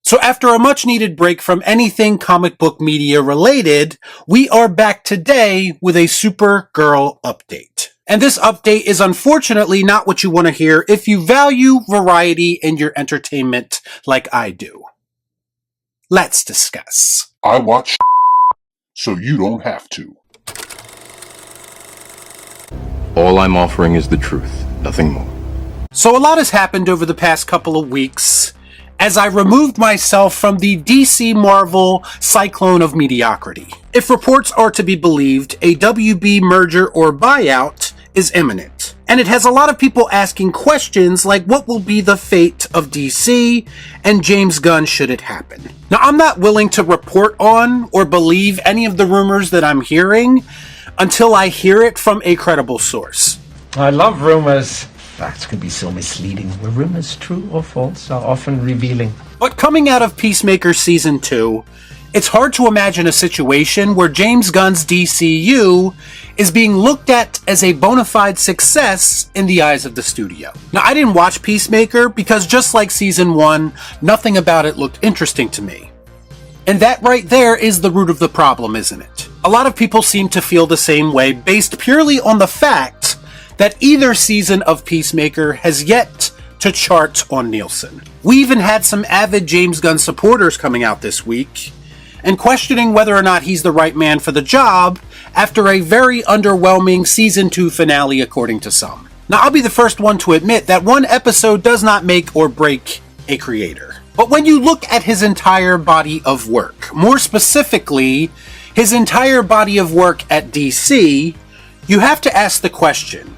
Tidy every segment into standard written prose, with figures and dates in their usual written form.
So after a much needed break from anything comic book media related, we are back today with a Supergirl update. And this update is unfortunately not what you want to hear if you value variety in your entertainment like I do. Let's discuss. I watch so you don't have to. All I'm offering is the truth, nothing more. So a lot has happened over the past couple of weeks as I removed myself from the DC Marvel cyclone of mediocrity. If reports are to be believed, a WB merger or buyout is imminent. And it has a lot of people asking questions like what will be the fate of DC and James Gunn should it happen. Now, I'm not willing to report on or believe any of the rumors that I'm hearing until I hear it from a credible source. I love rumors. Facts can be so misleading. Were rumors true or false are often revealing. But coming out of Peacemaker Season 2, it's hard to imagine a situation where James Gunn's DCU is being looked at as a bona fide success in the eyes of the studio. Now, I didn't watch Peacemaker because just like Season 1, nothing about it looked interesting to me. And that right there is the root of the problem, isn't it? A lot of people seem to feel the same way based purely on the fact that either season of Peacemaker has yet to chart on Nielsen. We even had some avid James Gunn supporters coming out this week and questioning whether or not he's the right man for the job after a very underwhelming Season 2 finale, according to some. Now, I'll be the first one to admit that one episode does not make or break a creator. But when you look at his entire body of work, more specifically, his entire body of work at DC, you have to ask the question,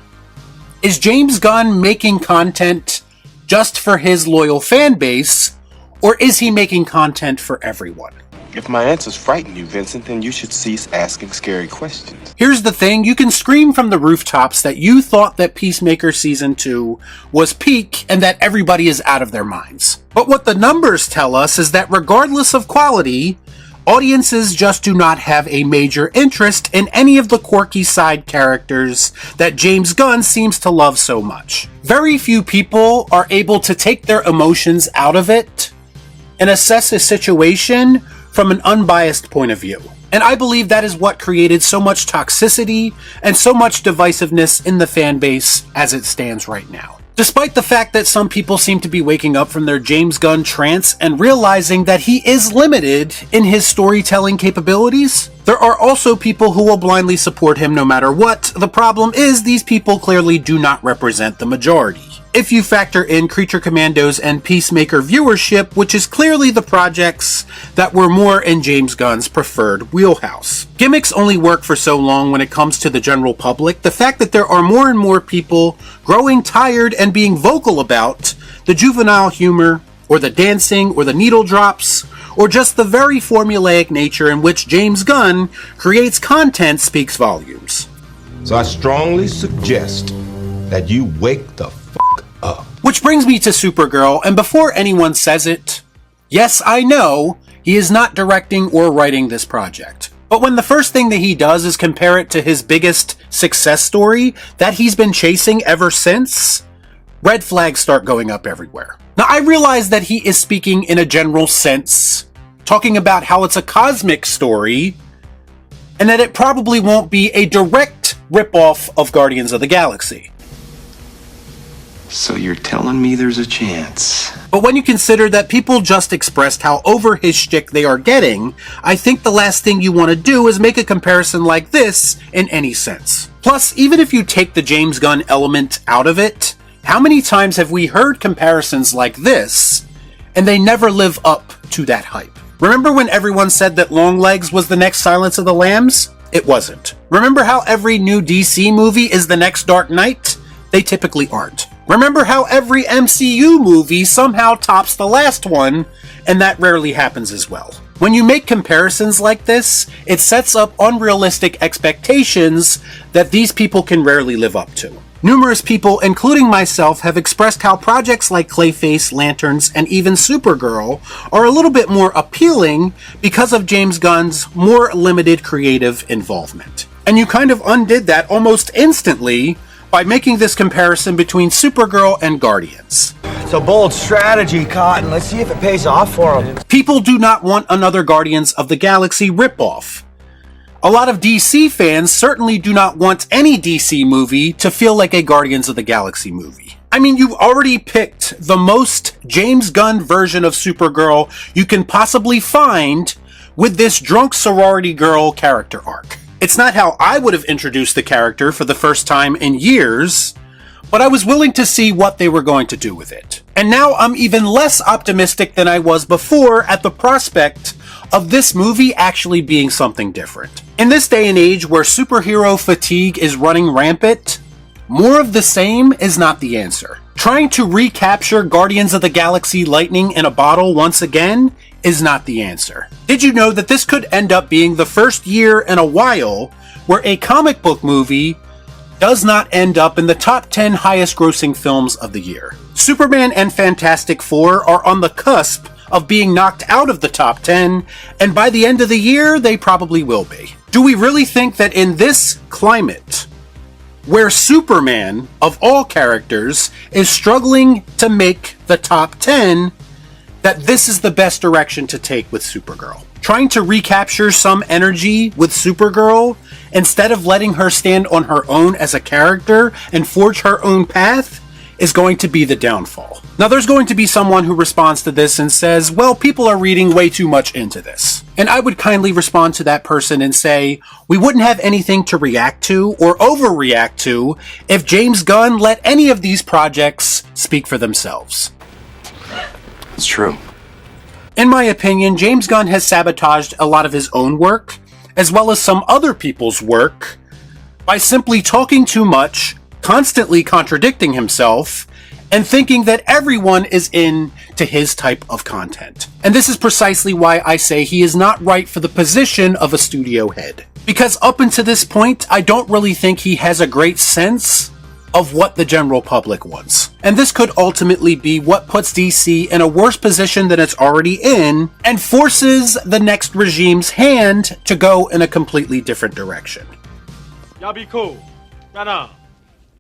is James Gunn making content just for his loyal fan base, or is he making content for everyone? If my answers frighten you, Vincent, then you should cease asking scary questions. Here's the thing, you can scream from the rooftops that you thought that Peacemaker Season 2 was peak and that everybody is out of their minds. But what the numbers tell us is that regardless of quality, audiences just do not have a major interest in any of the quirky side characters that James Gunn seems to love so much. Very few people are able to take their emotions out of it and assess a situation from an unbiased point of view. And I believe that is what created so much toxicity and so much divisiveness in the fan base as it stands right now. Despite the fact that some people seem to be waking up from their James Gunn trance and realizing that he is limited in his storytelling capabilities, there are also people who will blindly support him no matter what. The problem is these people clearly do not represent the majority. If you factor in Creature Commandos and Peacemaker viewership, which is clearly the projects that were more in James Gunn's preferred wheelhouse. Gimmicks only work for so long when it comes to the general public. The fact that there are more and more people growing tired and being vocal about the juvenile humor, or the dancing, or the needle drops, or just the very formulaic nature in which James Gunn creates content speaks volumes. So I strongly suggest that you wake the up. Which brings me to Supergirl, and before anyone says it, yes, I know, he is not directing or writing this project. But when the first thing that he does is compare it to his biggest success story that he's been chasing ever since, red flags start going up everywhere. Now, I realize that he is speaking in a general sense, talking about how it's a cosmic story, and that it probably won't be a direct ripoff of Guardians of the Galaxy. So you're telling me there's a chance? But when you consider that people just expressed how over his shtick they are getting, I think the last thing you want to do is make a comparison like this in any sense. Plus, even if you take the James Gunn element out of it, how many times have we heard comparisons like this, and they never live up to that hype? Remember when everyone said that Longlegs was the next Silence of the Lambs? It wasn't. Remember how every new DC movie is the next Dark Knight? They typically aren't. Remember how every MCU movie somehow tops the last one, and that rarely happens as well. When you make comparisons like this, it sets up unrealistic expectations that these people can rarely live up to. Numerous people, including myself, have expressed how projects like Clayface, Lanterns, and even Supergirl are a little bit more appealing because of James Gunn's more limited creative involvement. And you kind of undid that almost instantly by making this comparison between Supergirl and Guardians. It's a bold strategy, Cotton. Let's see if it pays off for him. People do not want another Guardians of the Galaxy ripoff. A lot of DC fans certainly do not want any DC movie to feel like a Guardians of the Galaxy movie. I mean, you've already picked the most James Gunn version of Supergirl you can possibly find with this drunk sorority girl character arc. It's not how I would have introduced the character for the first time in years, but I was willing to see what they were going to do with it. And now I'm even less optimistic than I was before at the prospect of this movie actually being something different. In this day and age where superhero fatigue is running rampant, more of the same is not the answer. Trying to recapture Guardians of the Galaxy lightning in a bottle once again is not the answer. Did you know that this could end up being the first year in a while where a comic book movie does not end up in the top 10 highest grossing films of the year? Superman and Fantastic Four are on the cusp of being knocked out of the top 10, and by the end of the year, they probably will be. Do we really think that in this climate, where Superman, of all characters, is struggling to make the top 10, that this is the best direction to take with Supergirl? Trying to recapture some energy with Supergirl, instead of letting her stand on her own as a character and forge her own path, is going to be the downfall. Now, there's going to be someone who responds to this and says, well, people are reading way too much into this. And I would kindly respond to that person and say, we wouldn't have anything to react to or overreact to if James Gunn let any of these projects speak for themselves. It's true. In my opinion, James Gunn has sabotaged a lot of his own work, as well as some other people's work, by simply talking too much, constantly contradicting himself, and thinking that everyone is into his type of content. And this is precisely why I say he is not right for the position of a studio head. Because up until this point, I don't really think he has a great sense of what the general public wants. And this could ultimately be what puts DC in a worse position than it's already in, and forces the next regime's hand to go in a completely different direction. Y'all be cool. Right on.